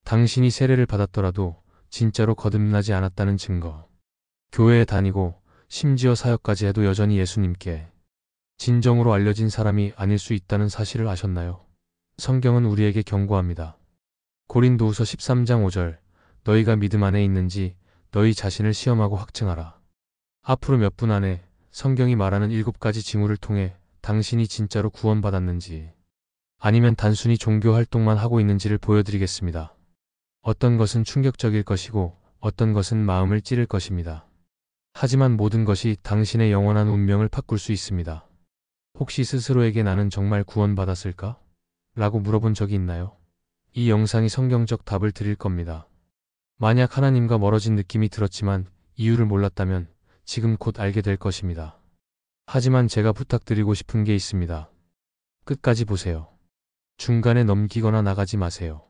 당신이 세례를 받았더라도 진짜로 거듭나지 않았다는 증거. 교회에 다니고 심지어 사역까지 해도 여전히 예수님께 진정으로 알려진 사람이 아닐 수 있다는 사실을 아셨나요? 성경은 우리에게 경고합니다. 고린도후서 13장 5절, 너희가 믿음 안에 있는지 너희 자신을 시험하고 확증하라. 앞으로 몇 분 안에 성경이 말하는 7가지 징후를 통해 당신이 진짜로 구원받았는지 아니면 단순히 종교 활동만 하고 있는지를 보여드리겠습니다. 어떤 것은 충격적일 것이고 어떤 것은 마음을 찌를 것입니다. 하지만 모든 것이 당신의 영원한 운명을 바꿀 수 있습니다. 혹시 스스로에게 나는 정말 구원받았을까? 라고 물어본 적이 있나요? 이 영상이 성경적 답을 드릴 겁니다. 만약 하나님과 멀어진 느낌이 들었지만 이유를 몰랐다면 지금 곧 알게 될 것입니다. 하지만 제가 부탁드리고 싶은 게 있습니다. 끝까지 보세요. 중간에 넘기거나 나가지 마세요.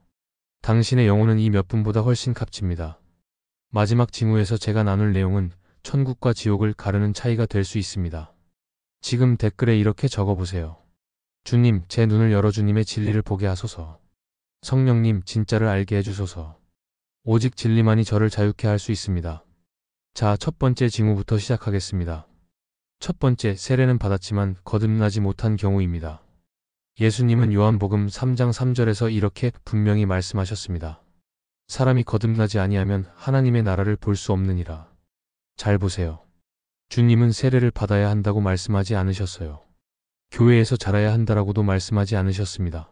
당신의 영혼은 이 몇 분보다 훨씬 값집니다. 마지막 징후에서 제가 나눌 내용은 천국과 지옥을 가르는 차이가 될 수 있습니다. 지금 댓글에 이렇게 적어보세요. 주님, 제 눈을 열어 주님의 진리를 보게 하소서. 성령님, 진짜를 알게 해주소서. 오직 진리만이 저를 자유케 할 수 있습니다. 자, 첫 번째 징후부터 시작하겠습니다. 첫 번째, 세례는 받았지만 거듭나지 못한 경우입니다. 예수님은 요한복음 3장 3절에서 이렇게 분명히 말씀하셨습니다. 사람이 거듭나지 아니하면 하나님의 나라를 볼 수 없느니라. 잘 보세요. 주님은 세례를 받아야 한다고 말씀하지 않으셨어요. 교회에서 자라야 한다라고도 말씀하지 않으셨습니다.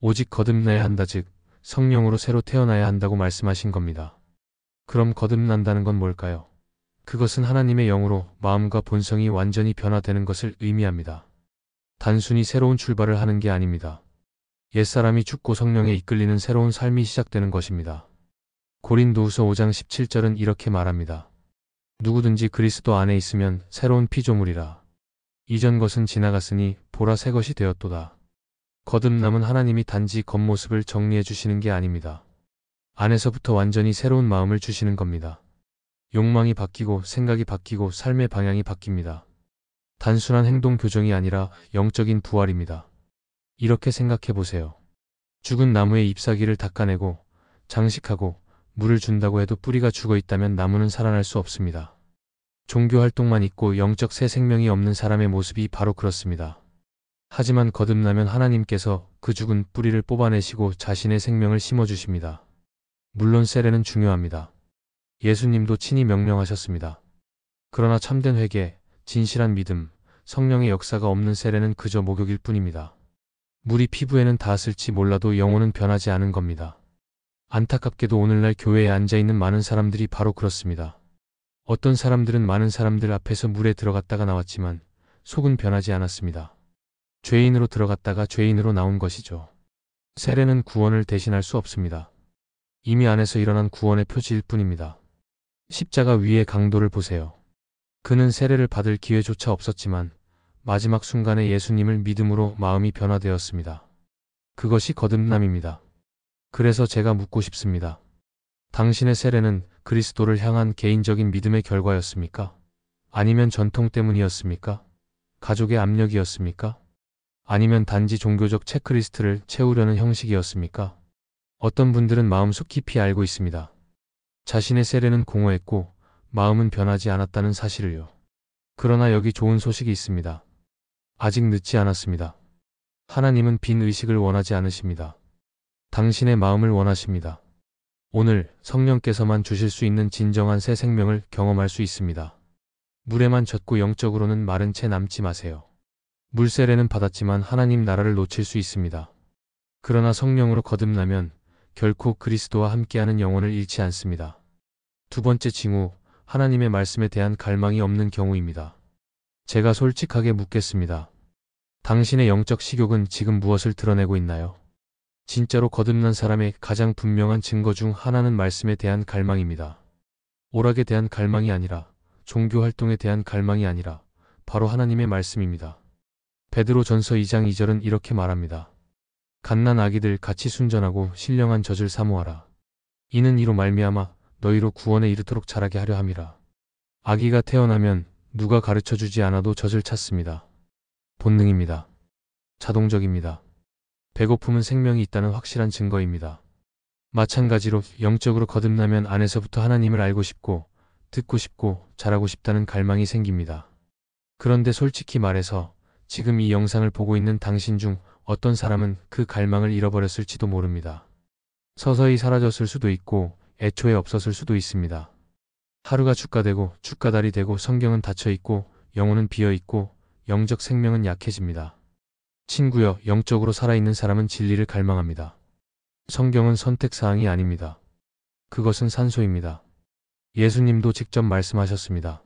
오직 거듭나야 한다, 즉 성령으로 새로 태어나야 한다고 말씀하신 겁니다. 그럼 거듭난다는 건 뭘까요? 그것은 하나님의 영으로 마음과 본성이 완전히 변화되는 것을 의미합니다. 단순히 새로운 출발을 하는 게 아닙니다. 옛사람이 죽고 성령에 이끌리는 새로운 삶이 시작되는 것입니다. 고린도후서 5장 17절은 이렇게 말합니다. 누구든지 그리스도 안에 있으면 새로운 피조물이라. 이전 것은 지나갔으니 보라 새 것이 되었도다. 거듭남은 하나님이 단지 겉모습을 정리해 주시는 게 아닙니다. 안에서부터 완전히 새로운 마음을 주시는 겁니다. 욕망이 바뀌고 생각이 바뀌고 삶의 방향이 바뀝니다. 단순한 행동 교정이 아니라 영적인 부활입니다. 이렇게 생각해 보세요. 죽은 나무의 잎사귀를 닦아내고 장식하고 물을 준다고 해도 뿌리가 죽어 있다면 나무는 살아날 수 없습니다. 종교 활동만 있고 영적 새 생명이 없는 사람의 모습이 바로 그렇습니다. 하지만 거듭나면 하나님께서 그 죽은 뿌리를 뽑아내시고 자신의 생명을 심어주십니다. 물론 세례는 중요합니다. 예수님도 친히 명령하셨습니다. 그러나 참된 회개, 진실한 믿음, 성령의 역사가 없는 세례는 그저 목욕일 뿐입니다. 물이 피부에는 닿았을지 몰라도 영혼은 변하지 않은 겁니다. 안타깝게도 오늘날 교회에 앉아있는 많은 사람들이 바로 그렇습니다. 어떤 사람들은 많은 사람들 앞에서 물에 들어갔다가 나왔지만 속은 변하지 않았습니다. 죄인으로 들어갔다가 죄인으로 나온 것이죠. 세례는 구원을 대신할 수 없습니다. 이미 안에서 일어난 구원의 표지일 뿐입니다. 십자가 위의 강도를 보세요. 그는 세례를 받을 기회조차 없었지만 마지막 순간에 예수님을 믿음으로 마음이 변화되었습니다. 그것이 거듭남입니다. 그래서 제가 묻고 싶습니다. 당신의 세례는 그리스도를 향한 개인적인 믿음의 결과였습니까? 아니면 전통 때문이었습니까? 가족의 압력이었습니까? 아니면 단지 종교적 체크리스트를 채우려는 형식이었습니까? 어떤 분들은 마음속 깊이 알고 있습니다. 자신의 세례는 공허했고 마음은 변하지 않았다는 사실을요. 그러나 여기 좋은 소식이 있습니다. 아직 늦지 않았습니다. 하나님은 빈 의식을 원하지 않으십니다. 당신의 마음을 원하십니다. 오늘 성령께서만 주실 수 있는 진정한 새 생명을 경험할 수 있습니다. 물에만 젖고 영적으로는 마른 채 남지 마세요. 물세례는 받았지만 하나님 나라를 놓칠 수 있습니다. 그러나 성령으로 거듭나면 결코 그리스도와 함께하는 영혼을 잃지 않습니다. 두 번째 징후, 하나님의 말씀에 대한 갈망이 없는 경우입니다. 제가 솔직하게 묻겠습니다. 당신의 영적 식욕은 지금 무엇을 드러내고 있나요? 진짜로 거듭난 사람의 가장 분명한 증거 중 하나는 말씀에 대한 갈망입니다. 오락에 대한 갈망이 아니라, 종교 활동에 대한 갈망이 아니라 바로 하나님의 말씀입니다. 베드로전서 2장 2절은 이렇게 말합니다. 갓난 아기들 같이 순전하고 신령한 젖을 사모하라. 이는 이로 말미암아 너희로 구원에 이르도록 자라게 하려 함이라. 아기가 태어나면 누가 가르쳐주지 않아도 젖을 찾습니다. 본능입니다. 자동적입니다. 배고픔은 생명이 있다는 확실한 증거입니다. 마찬가지로 영적으로 거듭나면 안에서부터 하나님을 알고 싶고 듣고 싶고 잘하고 싶다는 갈망이 생깁니다. 그런데 솔직히 말해서 지금 이 영상을 보고 있는 당신 중 어떤 사람은 그 갈망을 잃어버렸을지도 모릅니다. 서서히 사라졌을 수도 있고 애초에 없었을 수도 있습니다. 하루가 주가 되고 주가달이 되고 성경은 닫혀 있고 영혼은 비어 있고 영적 생명은 약해집니다. 친구여, 영적으로 살아있는 사람은 진리를 갈망합니다. 성경은 선택사항이 아닙니다. 그것은 산소입니다. 예수님도 직접 말씀하셨습니다.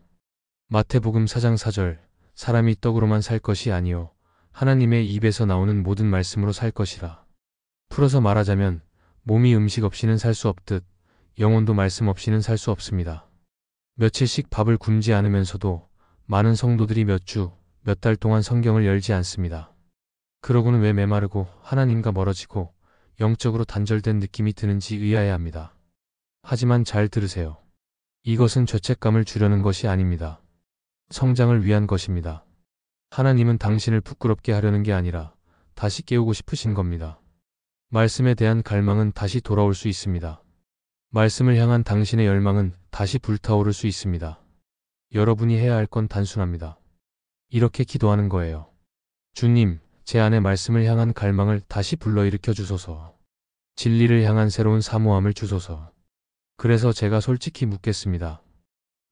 마태복음 4장 4절, 사람이 떡으로만 살 것이 아니요 하나님의 입에서 나오는 모든 말씀으로 살 것이라. 풀어서 말하자면 몸이 음식 없이는 살 수 없듯 영혼도 말씀 없이는 살 수 없습니다. 며칠씩 밥을 굶지 않으면서도 많은 성도들이 몇 주, 몇 달 동안 성경을 열지 않습니다. 그러고는 왜 메마르고 하나님과 멀어지고 영적으로 단절된 느낌이 드는지 의아해합니다. 하지만 잘 들으세요. 이것은 죄책감을 주려는 것이 아닙니다. 성장을 위한 것입니다. 하나님은 당신을 부끄럽게 하려는 게 아니라 다시 깨우고 싶으신 겁니다. 말씀에 대한 갈망은 다시 돌아올 수 있습니다. 말씀을 향한 당신의 열망은 다시 불타오를 수 있습니다. 여러분이 해야 할 건 단순합니다. 이렇게 기도하는 거예요. 주님, 제 안에 말씀을 향한 갈망을 다시 불러일으켜 주소서. 진리를 향한 새로운 사모함을 주소서. 그래서 제가 솔직히 묻겠습니다.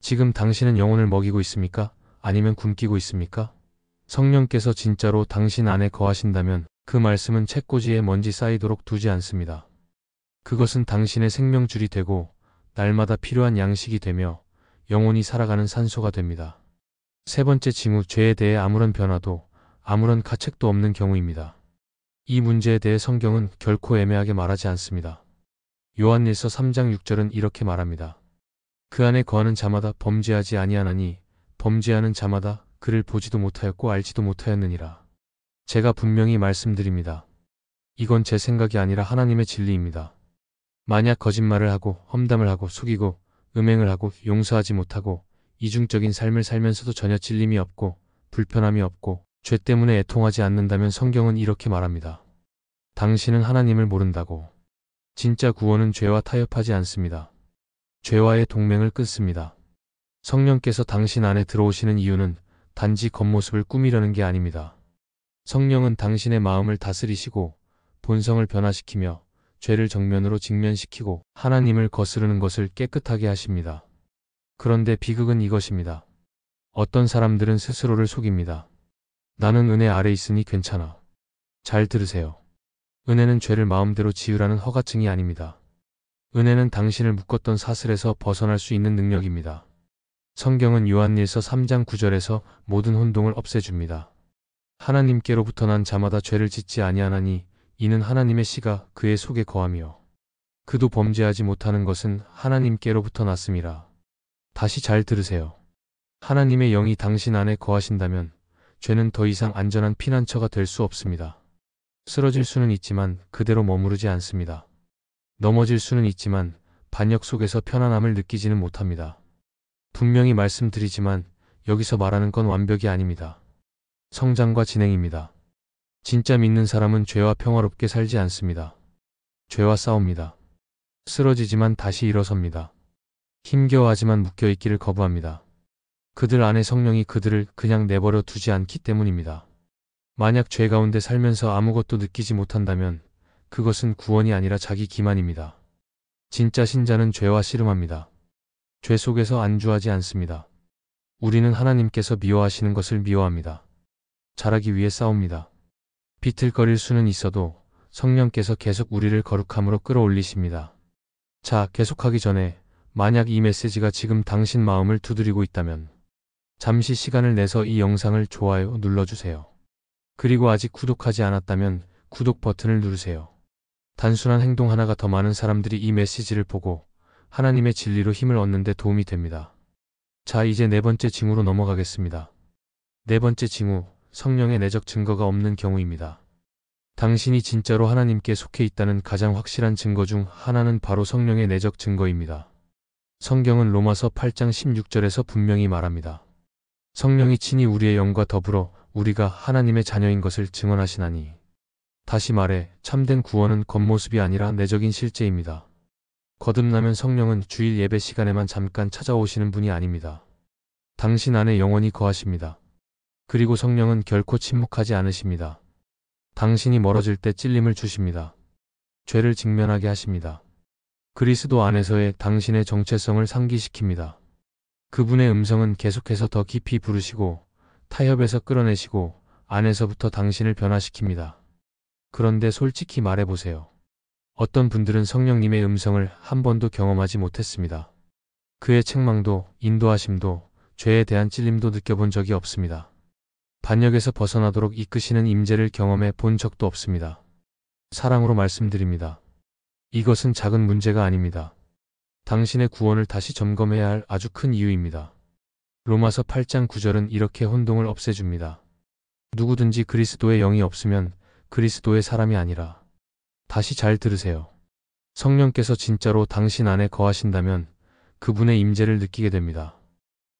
지금 당신은 영혼을 먹이고 있습니까? 아니면 굶기고 있습니까? 성령께서 진짜로 당신 안에 거하신다면 그 말씀은 책꽂이에 먼지 쌓이도록 두지 않습니다. 그것은 당신의 생명줄이 되고 날마다 필요한 양식이 되며 영혼이 살아가는 산소가 됩니다. 세 번째 징후, 죄에 대해 아무런 변화도 아무런 가책도 없는 경우입니다. 이 문제에 대해 성경은 결코 애매하게 말하지 않습니다. 요한일서 3장 6절은 이렇게 말합니다. 그 안에 거하는 자마다 범죄하지 아니하나니 범죄하는 자마다 그를 보지도 못하였고 알지도 못하였느니라. 제가 분명히 말씀드립니다. 이건 제 생각이 아니라 하나님의 진리입니다. 만약 거짓말을 하고 험담을 하고 속이고 음행을 하고 용서하지 못하고 이중적인 삶을 살면서도 전혀 찔림이 없고 불편함이 없고 죄 때문에 애통하지 않는다면 성경은 이렇게 말합니다. 당신은 하나님을 모른다고. 진짜 구원은 죄와 타협하지 않습니다. 죄와의 동맹을 끊습니다. 성령께서 당신 안에 들어오시는 이유는 단지 겉모습을 꾸미려는 게 아닙니다. 성령은 당신의 마음을 다스리시고 본성을 변화시키며 죄를 정면으로 직면시키고 하나님을 거스르는 것을 깨끗하게 하십니다. 그런데 비극은 이것입니다. 어떤 사람들은 스스로를 속입니다. 나는 은혜 아래 있으니 괜찮아. 잘 들으세요. 은혜는 죄를 마음대로 지으라는 허가증이 아닙니다. 은혜는 당신을 묶었던 사슬에서 벗어날 수 있는 능력입니다. 성경은 요한일서 3장 9절에서 모든 혼동을 없애줍니다. 하나님께로부터 난 자마다 죄를 짓지 아니하나니 이는 하나님의 씨가 그의 속에 거하며 그도 범죄하지 못하는 것은 하나님께로부터 났음이라. 다시 잘 들으세요. 하나님의 영이 당신 안에 거하신다면 죄는 더 이상 안전한 피난처가 될 수 없습니다. 쓰러질 수는 있지만 그대로 머무르지 않습니다. 넘어질 수는 있지만 반역 속에서 편안함을 느끼지는 못합니다. 분명히 말씀드리지만 여기서 말하는 건 완벽이 아닙니다. 성장과 진행입니다. 진짜 믿는 사람은 죄와 평화롭게 살지 않습니다. 죄와 싸웁니다. 쓰러지지만 다시 일어섭니다. 힘겨워하지만 묶여있기를 거부합니다. 그들 안에 성령이 그들을 그냥 내버려 두지 않기 때문입니다. 만약 죄 가운데 살면서 아무것도 느끼지 못한다면 그것은 구원이 아니라 자기 기만입니다. 진짜 신자는 죄와 씨름합니다. 죄 속에서 안주하지 않습니다. 우리는 하나님께서 미워하시는 것을 미워합니다. 잘하기 위해 싸웁니다. 비틀거릴 수는 있어도 성령께서 계속 우리를 거룩함으로 끌어올리십니다. 자, 계속하기 전에 만약 이 메시지가 지금 당신 마음을 두드리고 있다면 잠시 시간을 내서 이 영상을 좋아요 눌러주세요. 그리고 아직 구독하지 않았다면 구독 버튼을 누르세요. 단순한 행동 하나가 더 많은 사람들이 이 메시지를 보고 하나님의 진리로 힘을 얻는 데 도움이 됩니다. 자, 이제 네 번째 징후로 넘어가겠습니다. 네 번째 징후, 성령의 내적 증거가 없는 경우입니다. 당신이 진짜로 하나님께 속해 있다는 가장 확실한 증거 중 하나는 바로 성령의 내적 증거입니다. 성경은 로마서 8장 16절에서 분명히 말합니다. 성령이 친히 우리의 영과 더불어 우리가 하나님의 자녀인 것을 증언하시나니. 다시 말해 참된 구원은 겉모습이 아니라 내적인 실제입니다. 거듭나면 성령은 주일 예배 시간에만 잠깐 찾아오시는 분이 아닙니다. 당신 안에 영원히 거하십니다. 그리고 성령은 결코 침묵하지 않으십니다. 당신이 멀어질 때 찔림을 주십니다. 죄를 직면하게 하십니다. 그리스도 안에서의 당신의 정체성을 상기시킵니다. 그분의 음성은 계속해서 더 깊이 부르시고 타협에서 끌어내시고 안에서부터 당신을 변화시킵니다. 그런데 솔직히 말해보세요. 어떤 분들은 성령님의 음성을 한 번도 경험하지 못했습니다. 그의 책망도 인도하심도 죄에 대한 찔림도 느껴본 적이 없습니다. 반역에서 벗어나도록 이끄시는 임재를 경험해 본 적도 없습니다. 사랑으로 말씀드립니다. 이것은 작은 문제가 아닙니다. 당신의 구원을 다시 점검해야 할 아주 큰 이유입니다. 로마서 8장 9절은 이렇게 혼동을 없애줍니다. 누구든지 그리스도의 영이 없으면 그리스도의 사람이 아니라. 다시 잘 들으세요. 성령께서 진짜로 당신 안에 거하신다면 그분의 임재를 느끼게 됩니다.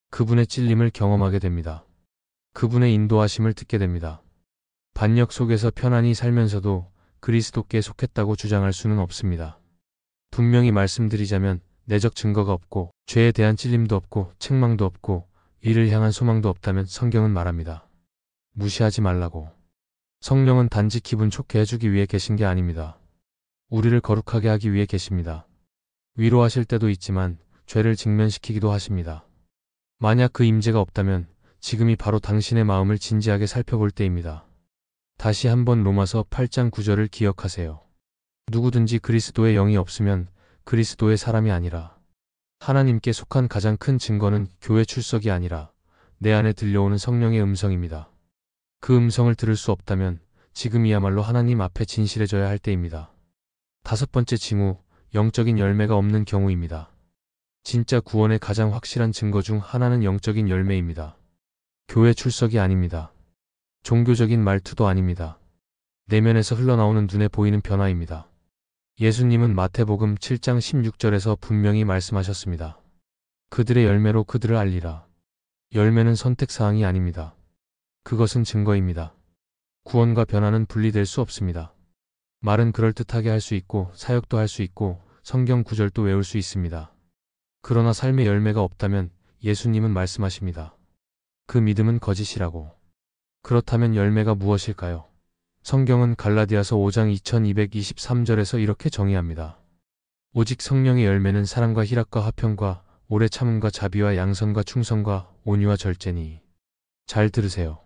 그분의 찔림을 경험하게 됩니다. 그분의 인도하심을 듣게 됩니다. 반역 속에서 편안히 살면서도 그리스도께 속했다고 주장할 수는 없습니다. 분명히 말씀드리자면 내적 증거가 없고 죄에 대한 찔림도 없고 책망도 없고 이를 향한 소망도 없다면 성경은 말합니다. 무시하지 말라고. 성령은 단지 기분 좋게 해주기 위해 계신 게 아닙니다. 우리를 거룩하게 하기 위해 계십니다. 위로하실 때도 있지만 죄를 직면시키기도 하십니다. 만약 그 임재가 없다면 지금이 바로 당신의 마음을 진지하게 살펴볼 때입니다. 다시 한번 로마서 8장 9절을 기억하세요. 누구든지 그리스도의 영이 없으면 그리스도의 사람이 아니라. 하나님께 속한 가장 큰 증거는 교회 출석이 아니라 내 안에 들려오는 성령의 음성입니다. 그 음성을 들을 수 없다면 지금이야말로 하나님 앞에 진실해져야 할 때입니다. 다섯 번째 징후, 영적인 열매가 없는 경우입니다. 진짜 구원의 가장 확실한 증거 중 하나는 영적인 열매입니다. 교회 출석이 아닙니다. 종교적인 말투도 아닙니다. 내면에서 흘러나오는 눈에 보이는 변화입니다. 예수님은 마태복음 7장 16절에서 분명히 말씀하셨습니다. 그들의 열매로 그들을 알리라. 열매는 선택사항이 아닙니다. 그것은 증거입니다. 구원과 변화는 분리될 수 없습니다. 말은 그럴듯하게 할 수 있고 사역도 할 수 있고 성경 구절도 외울 수 있습니다. 그러나 삶의 열매가 없다면 예수님은 말씀하십니다. 그 믿음은 거짓이라고. 그렇다면 열매가 무엇일까요? 성경은 갈라디아서 5장 2223절에서 이렇게 정의합니다. 오직 성령의 열매는 사랑과 희락과 화평과 오래 참음과 자비와 양선과 충성과 온유와 절제니. 잘 들으세요.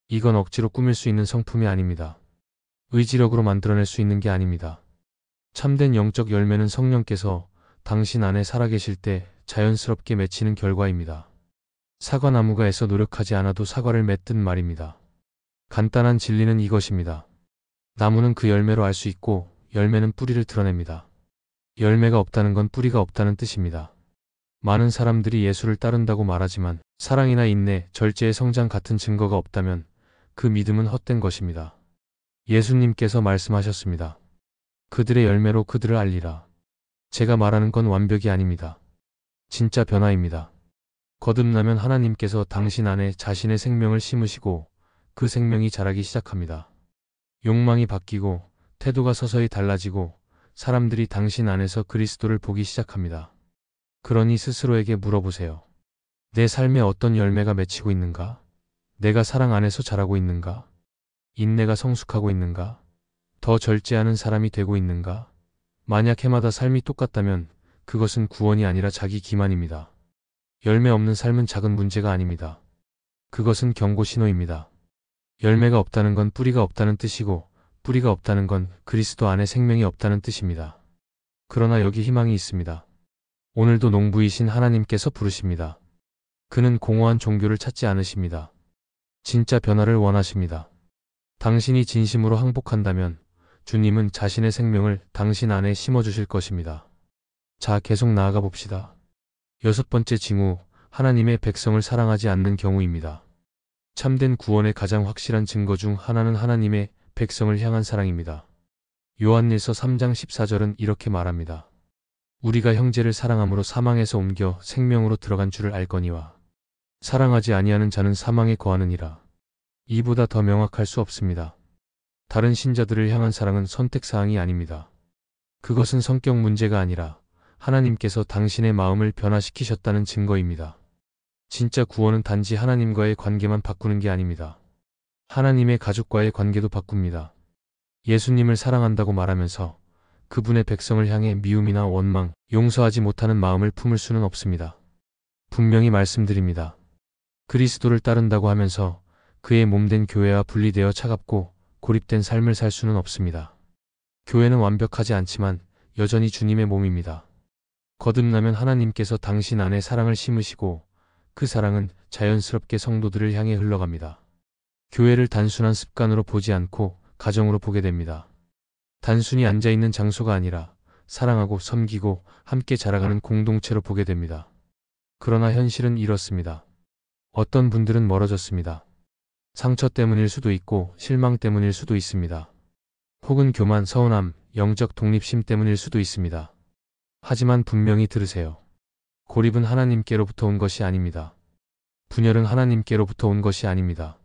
이건 억지로 꾸밀 수 있는 성품이 아닙니다. 의지력으로 만들어낼 수 있는 게 아닙니다. 참된 영적 열매는 성령께서 당신 안에 살아계실 때 자연스럽게 맺히는 결과입니다. 사과나무가 애써 노력하지 않아도 사과를 맺든 말입니다. 간단한 진리는 이것입니다. 나무는 그 열매로 알 수 있고 열매는 뿌리를 드러냅니다. 열매가 없다는 건 뿌리가 없다는 뜻입니다. 많은 사람들이 예수를 따른다고 말하지만 사랑이나 인내, 절제의 성장 같은 증거가 없다면 그 믿음은 헛된 것입니다. 예수님께서 말씀하셨습니다. 그들의 열매로 그들을 알리라. 제가 말하는 건 완벽이 아닙니다. 진짜 변화입니다. 거듭나면 하나님께서 당신 안에 자신의 생명을 심으시고 그 생명이 자라기 시작합니다. 욕망이 바뀌고 태도가 서서히 달라지고 사람들이 당신 안에서 그리스도를 보기 시작합니다. 그러니 스스로에게 물어보세요. 내 삶에 어떤 열매가 맺히고 있는가? 내가 사랑 안에서 자라고 있는가? 인내가 성숙하고 있는가? 더 절제하는 사람이 되고 있는가? 만약 해마다 삶이 똑같다면 그것은 구원이 아니라 자기 기만입니다. 열매 없는 삶은 작은 문제가 아닙니다. 그것은 경고 신호입니다. 열매가 없다는 건 뿌리가 없다는 뜻이고 뿌리가 없다는 건 그리스도 안에 생명이 없다는 뜻입니다. 그러나 여기 희망이 있습니다. 오늘도 농부이신 하나님께서 부르십니다. 그는 공허한 종교를 찾지 않으십니다. 진짜 변화를 원하십니다. 당신이 진심으로 항복한다면 주님은 자신의 생명을 당신 안에 심어주실 것입니다. 자, 계속 나아가 봅시다. 여섯 번째 징후, 하나님의 백성을 사랑하지 않는 경우입니다. 참된 구원의 가장 확실한 증거 중 하나는 하나님의 백성을 향한 사랑입니다. 요한일서 3장 14절은 이렇게 말합니다. 우리가 형제를 사랑함으로 사망에서 옮겨 생명으로 들어간 줄을 알거니와 사랑하지 아니하는 자는 사망에 거하느니라. 이보다 더 명확할 수 없습니다. 다른 신자들을 향한 사랑은 선택사항이 아닙니다. 그것은 성격 문제가 아니라 하나님께서 당신의 마음을 변화시키셨다는 증거입니다. 진짜 구원은 단지 하나님과의 관계만 바꾸는 게 아닙니다. 하나님의 가족과의 관계도 바꿉니다. 예수님을 사랑한다고 말하면서 그분의 백성을 향해 미움이나 원망, 용서하지 못하는 마음을 품을 수는 없습니다. 분명히 말씀드립니다. 그리스도를 따른다고 하면서 그의 몸된 교회와 분리되어 차갑고 고립된 삶을 살 수는 없습니다. 교회는 완벽하지 않지만 여전히 주님의 몸입니다. 거듭나면 하나님께서 당신 안에 사랑을 심으시고 그 사랑은 자연스럽게 성도들을 향해 흘러갑니다. 교회를 단순한 습관으로 보지 않고 가정으로 보게 됩니다. 단순히 앉아있는 장소가 아니라 사랑하고 섬기고 함께 자라가는 공동체로 보게 됩니다. 그러나 현실은 이렇습니다. 어떤 분들은 멀어졌습니다. 상처 때문일 수도 있고 실망 때문일 수도 있습니다. 혹은 교만, 서운함, 영적 독립심 때문일 수도 있습니다. 하지만 분명히 들으세요. 고립은 하나님께로부터 온 것이 아닙니다. 분열은 하나님께로부터 온 것이 아닙니다.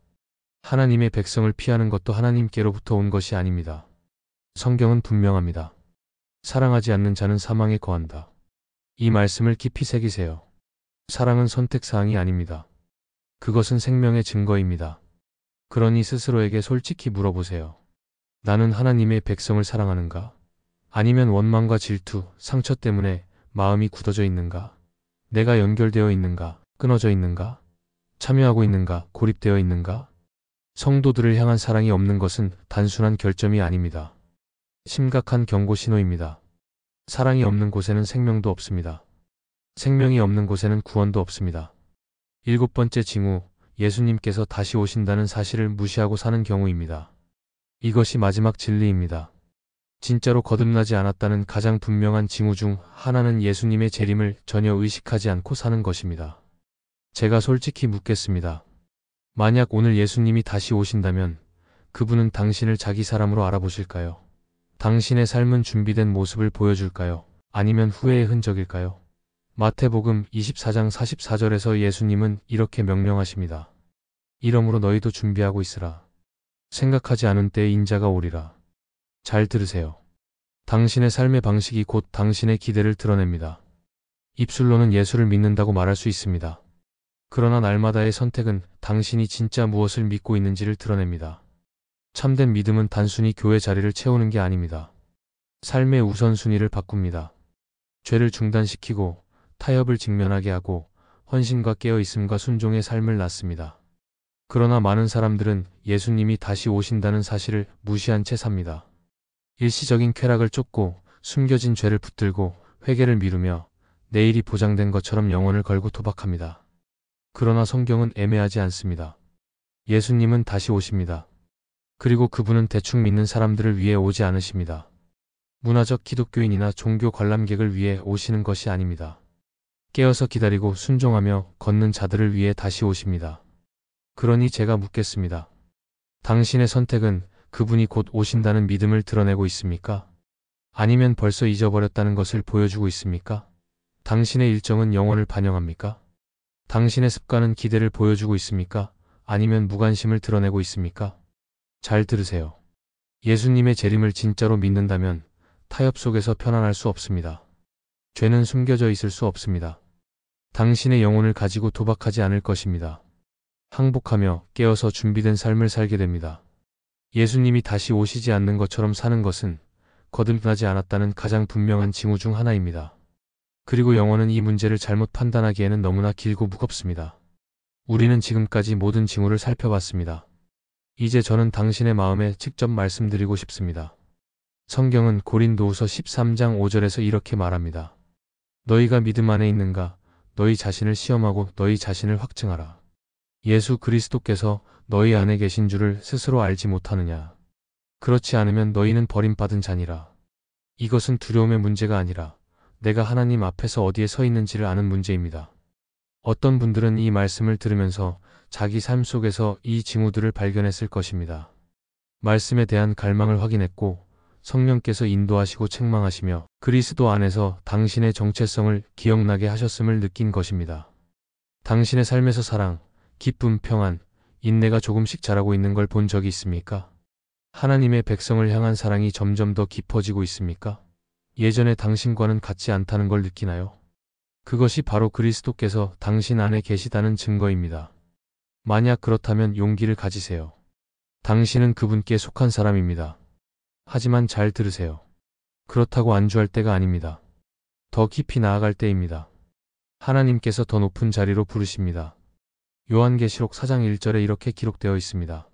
하나님의 백성을 피하는 것도 하나님께로부터 온 것이 아닙니다. 성경은 분명합니다. 사랑하지 않는 자는 사망에 거한다. 이 말씀을 깊이 새기세요. 사랑은 선택사항이 아닙니다. 그것은 생명의 증거입니다. 그러니 스스로에게 솔직히 물어보세요. 나는 하나님의 백성을 사랑하는가? 아니면 원망과 질투, 상처 때문에 마음이 굳어져 있는가? 내가 연결되어 있는가? 끊어져 있는가? 참여하고 있는가? 고립되어 있는가? 성도들을 향한 사랑이 없는 것은 단순한 결점이 아닙니다. 심각한 경고 신호입니다. 사랑이 없는 곳에는 생명도 없습니다. 생명이 없는 곳에는 구원도 없습니다. 7번째 징후, 예수님께서 다시 오신다는 사실을 무시하고 사는 경우입니다. 이것이 마지막 진리입니다. 진짜로 거듭나지 않았다는 가장 분명한 징후 중 하나는 예수님의 재림을 전혀 의식하지 않고 사는 것입니다. 제가 솔직히 묻겠습니다. 만약 오늘 예수님이 다시 오신다면 그분은 당신을 자기 사람으로 알아보실까요? 당신의 삶은 준비된 모습을 보여줄까요? 아니면 후회의 흔적일까요? 마태복음 24장 44절에서 예수님은 이렇게 명령하십니다. 이러므로 너희도 준비하고 있으라. 생각하지 않은 때에 인자가 오리라. 잘 들으세요. 당신의 삶의 방식이 곧 당신의 기대를 드러냅니다. 입술로는 예수를 믿는다고 말할 수 있습니다. 그러나 날마다의 선택은 당신이 진짜 무엇을 믿고 있는지를 드러냅니다. 참된 믿음은 단순히 교회 자리를 채우는 게 아닙니다. 삶의 우선순위를 바꿉니다. 죄를 중단시키고 타협을 직면하게 하고 헌신과 깨어있음과 순종의 삶을 낳습니다. 그러나 많은 사람들은 예수님이 다시 오신다는 사실을 무시한 채 삽니다. 일시적인 쾌락을 쫓고 숨겨진 죄를 붙들고 회개를 미루며 내일이 보장된 것처럼 영혼을 걸고 도박합니다. 그러나 성경은 애매하지 않습니다. 예수님은 다시 오십니다. 그리고 그분은 대충 믿는 사람들을 위해 오지 않으십니다. 문화적 기독교인이나 종교 관람객을 위해 오시는 것이 아닙니다. 깨어서 기다리고 순종하며 걷는 자들을 위해 다시 오십니다. 그러니 제가 묻겠습니다. 당신의 선택은 그분이 곧 오신다는 믿음을 드러내고 있습니까? 아니면 벌써 잊어버렸다는 것을 보여주고 있습니까? 당신의 일정은 영혼을 반영합니까? 당신의 습관은 기대를 보여주고 있습니까? 아니면 무관심을 드러내고 있습니까? 잘 들으세요. 예수님의 재림을 진짜로 믿는다면 타협 속에서 편안할 수 없습니다. 죄는 숨겨져 있을 수 없습니다. 당신의 영혼을 가지고 도박하지 않을 것입니다. 항복하며 깨어서 준비된 삶을 살게 됩니다. 예수님이 다시 오시지 않는 것처럼 사는 것은 거듭나지 않았다는 가장 분명한 징후 중 하나입니다. 그리고 영혼은 이 문제를 잘못 판단하기에는 너무나 길고 무겁습니다. 우리는 지금까지 모든 징후를 살펴봤습니다. 이제 저는 당신의 마음에 직접 말씀드리고 싶습니다. 성경은 고린도후서 13장 5절에서 이렇게 말합니다. 너희가 믿음 안에 있는가? 너희 자신을 시험하고 너희 자신을 확증하라. 예수 그리스도께서 너희 안에 계신 줄을 스스로 알지 못하느냐? 그렇지 않으면 너희는 버림받은 자니라. 이것은 두려움의 문제가 아니라 내가 하나님 앞에서 어디에 서 있는지를 아는 문제입니다. 어떤 분들은 이 말씀을 들으면서 자기 삶 속에서 이 징후들을 발견했을 것입니다. 말씀에 대한 갈망을 확인했고 성령께서 인도하시고 책망하시며 그리스도 안에서 당신의 정체성을 기억나게 하셨음을 느낀 것입니다. 당신의 삶에서 사랑, 기쁨, 평안, 인내가 조금씩 자라고 있는 걸 본 적이 있습니까? 하나님의 백성을 향한 사랑이 점점 더 깊어지고 있습니까? 예전에 당신과는 같지 않다는 걸 느끼나요? 그것이 바로 그리스도께서 당신 안에 계시다는 증거입니다. 만약 그렇다면 용기를 가지세요. 당신은 그분께 속한 사람입니다. 하지만 잘 들으세요. 그렇다고 안주할 때가 아닙니다. 더 깊이 나아갈 때입니다. 하나님께서 더 높은 자리로 부르십니다. 요한계시록 4장 1절에 이렇게 기록되어 있습니다.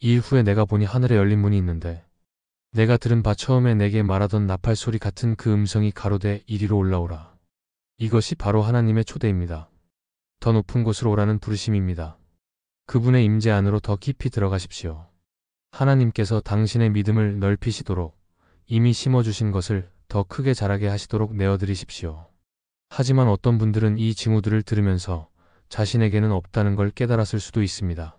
이 후에 내가 보니 하늘에 열린 문이 있는데 내가 들은 바 처음에 내게 말하던 나팔 소리 같은 그 음성이 가로되 이리로 올라오라. 이것이 바로 하나님의 초대입니다. 더 높은 곳으로 오라는 부르심입니다. 그분의 임재 안으로 더 깊이 들어가십시오. 하나님께서 당신의 믿음을 넓히시도록 이미 심어주신 것을 더 크게 자라게 하시도록 내어드리십시오. 하지만 어떤 분들은 이 징후들을 들으면서 자신에게는 없다는 걸 깨달았을 수도 있습니다.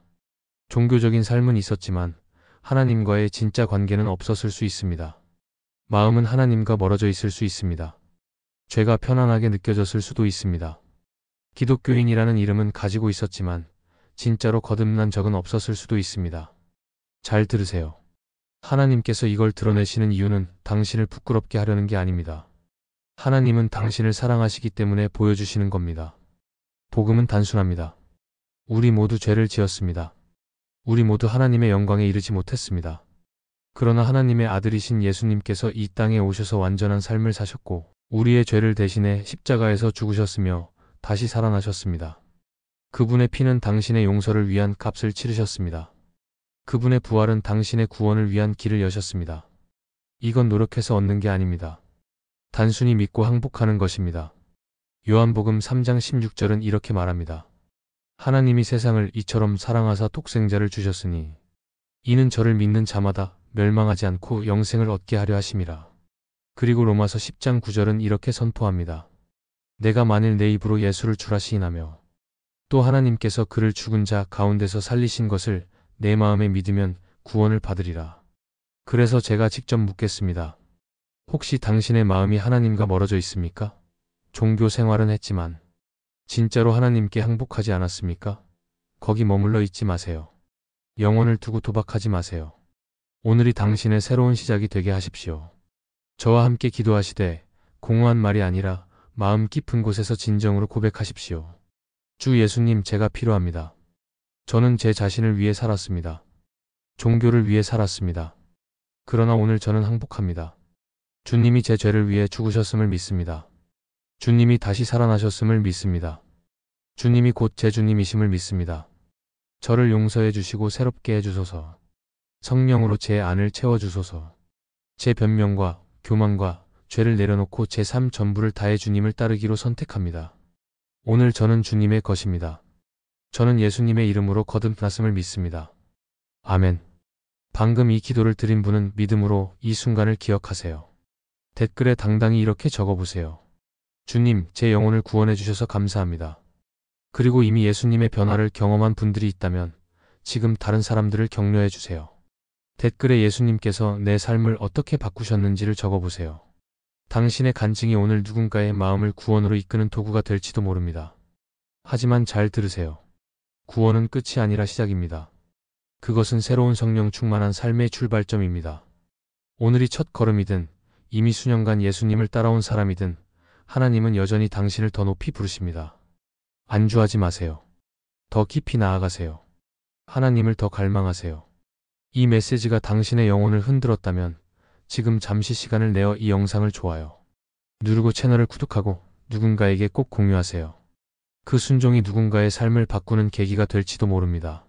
종교적인 삶은 있었지만 하나님과의 진짜 관계는 없었을 수 있습니다. 마음은 하나님과 멀어져 있을 수 있습니다. 죄가 편안하게 느껴졌을 수도 있습니다. 기독교인이라는 이름은 가지고 있었지만 진짜로 거듭난 적은 없었을 수도 있습니다. 잘 들으세요. 하나님께서 이걸 드러내시는 이유는 당신을 부끄럽게 하려는 게 아닙니다. 하나님은 당신을 사랑하시기 때문에 보여주시는 겁니다. 복음은 단순합니다. 우리 모두 죄를 지었습니다. 우리 모두 하나님의 영광에 이르지 못했습니다. 그러나 하나님의 아들이신 예수님께서 이 땅에 오셔서 완전한 삶을 사셨고 우리의 죄를 대신해 십자가에서 죽으셨으며 다시 살아나셨습니다. 그분의 피는 당신의 용서를 위한 값을 치르셨습니다. 그분의 부활은 당신의 구원을 위한 길을 여셨습니다. 이건 노력해서 얻는 게 아닙니다. 단순히 믿고 항복하는 것입니다. 요한복음 3장 16절은 이렇게 말합니다. 하나님이 세상을 이처럼 사랑하사 독생자를 주셨으니 이는 저를 믿는 자마다 멸망하지 않고 영생을 얻게 하려 하심이라. 그리고 로마서 10장 9절은 이렇게 선포합니다. 내가 만일 내 입으로 예수를 주라 시인하며 또 하나님께서 그를 죽은 자 가운데서 살리신 것을 내 마음에 믿으면 구원을 받으리라. 그래서 제가 직접 묻겠습니다. 혹시 당신의 마음이 하나님과 멀어져 있습니까? 종교 생활은 했지만 진짜로 하나님께 항복하지 않았습니까? 거기 머물러 있지 마세요. 영혼을 두고 도박하지 마세요. 오늘이 당신의 새로운 시작이 되게 하십시오. 저와 함께 기도하시되 공허한 말이 아니라 마음 깊은 곳에서 진정으로 고백하십시오. 주 예수님, 제가 필요합니다. 저는 제 자신을 위해 살았습니다. 종교를 위해 살았습니다. 그러나 오늘 저는 항복합니다. 주님이 제 죄를 위해 죽으셨음을 믿습니다. 주님이 다시 살아나셨음을 믿습니다. 주님이 곧 제 주님이심을 믿습니다. 저를 용서해 주시고 새롭게 해주소서. 성령으로 제 안을 채워주소서. 제 변명과 교만과 죄를 내려놓고 제 삶 전부를 다해 주님을 따르기로 선택합니다. 오늘 저는 주님의 것입니다. 저는 예수님의 이름으로 거듭났음을 믿습니다. 아멘. 방금 이 기도를 드린 분은 믿음으로 이 순간을 기억하세요. 댓글에 당당히 이렇게 적어보세요. 주님, 제 영혼을 구원해 주셔서 감사합니다. 그리고 이미 예수님의 변화를 경험한 분들이 있다면 지금 다른 사람들을 격려해 주세요. 댓글에 예수님께서 내 삶을 어떻게 바꾸셨는지를 적어보세요. 당신의 간증이 오늘 누군가의 마음을 구원으로 이끄는 도구가 될지도 모릅니다. 하지만 잘 들으세요. 구원은 끝이 아니라 시작입니다. 그것은 새로운 성령 충만한 삶의 출발점입니다. 오늘이 첫 걸음이든 이미 수년간 예수님을 따라온 사람이든 하나님은 여전히 당신을 더 높이 부르십니다. 안주하지 마세요. 더 깊이 나아가세요. 하나님을 더 갈망하세요. 이 메시지가 당신의 영혼을 흔들었다면 지금 잠시 시간을 내어 이 영상을 좋아요 누르고 채널을 구독하고 누군가에게 꼭 공유하세요. 그 순종이 누군가의 삶을 바꾸는 계기가 될지도 모릅니다.